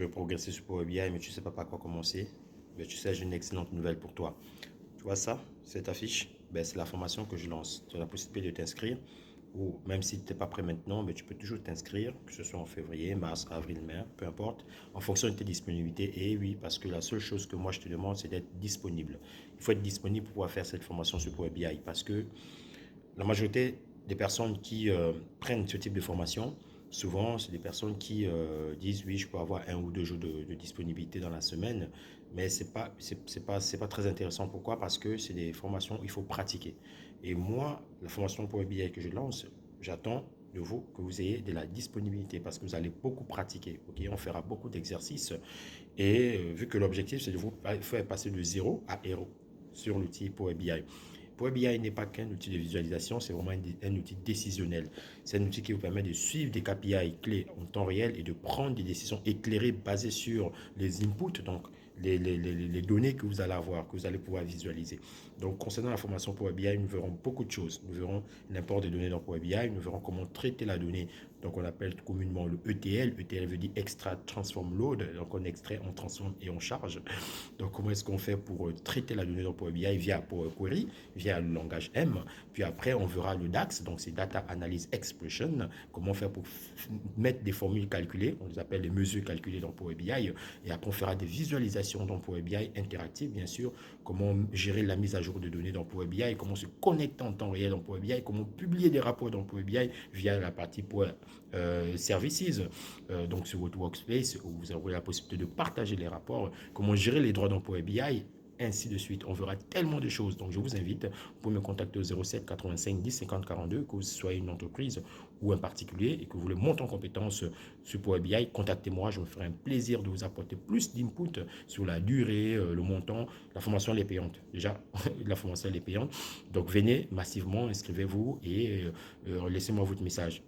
Tu veux progresser sur Power BI, mais tu ne sais pas par quoi commencer, ben, tu sais, j'ai une excellente nouvelle pour toi. Tu vois ça, cette affiche, ben, c'est la formation que je lance. Tu as la possibilité de t'inscrire, ou même si tu n'es pas prêt maintenant, ben, tu peux toujours t'inscrire, que ce soit en février, mars, avril, mai, peu importe, en fonction de tes disponibilités. Et oui, parce que la seule chose que moi je te demande, c'est d'être disponible. Il faut être disponible pour pouvoir faire cette formation sur Power BI, parce que la majorité des personnes qui prennent ce type de formation, souvent, c'est des personnes qui disent oui, je peux avoir 1 ou 2 jours de disponibilité dans la semaine, mais c'est pas très intéressant. Pourquoi? Parce que c'est des formations où il faut pratiquer. Et moi, la formation pour BI que je lance, j'attends de vous que vous ayez de la disponibilité parce que vous allez beaucoup pratiquer. Ok, on fera beaucoup d'exercices et vu que l'objectif c'est de vous faire passer de zéro à héros sur l'outil Power BI. Power BI n'est pas qu'un outil de visualisation, c'est vraiment un outil décisionnel. C'est un outil qui vous permet de suivre des KPI clés en temps réel et de prendre des décisions éclairées basées sur les inputs, donc les données que vous allez avoir, que vous allez pouvoir visualiser. Donc, concernant la formation Power BI, nous verrons beaucoup de choses. Nous verrons l'import des données dans Power BI, nous verrons comment traiter la donnée. Donc, on appelle communément le ETL. ETL veut dire Extract, Transform, Load. Donc, on extrait, on transforme et on charge. Donc, comment est-ce qu'on fait pour traiter la donnée dans Power BI via Power Query, via le langage M. Puis après, on verra le DAX, donc c'est Data Analysis Expression. Comment faire pour mettre des formules calculées, on les appelle les mesures calculées dans Power BI. Et après, on fera des visualisations dans Power BI interactives, bien sûr. Comment gérer la mise à jour de données dans Power BI, comment se connecter en temps réel dans Power BI, comment publier des rapports dans Power BI via la partie Power Services, donc sur votre workspace, où vous aurez la possibilité de partager les rapports, comment gérer les droits dans Power BI, ainsi de suite. On verra tellement de choses. Donc, je vous invite, vous pouvez me contacter au 07 85 10 50 42, que vous soyez une entreprise ou un particulier et que vous voulez monter en compétence sur Power BI, contactez-moi. Je me ferai un plaisir de vous apporter plus d'input sur la durée, le montant. La formation, elle est payante. Déjà, la formation, elle est payante. Donc, venez massivement, inscrivez-vous et laissez-moi votre message.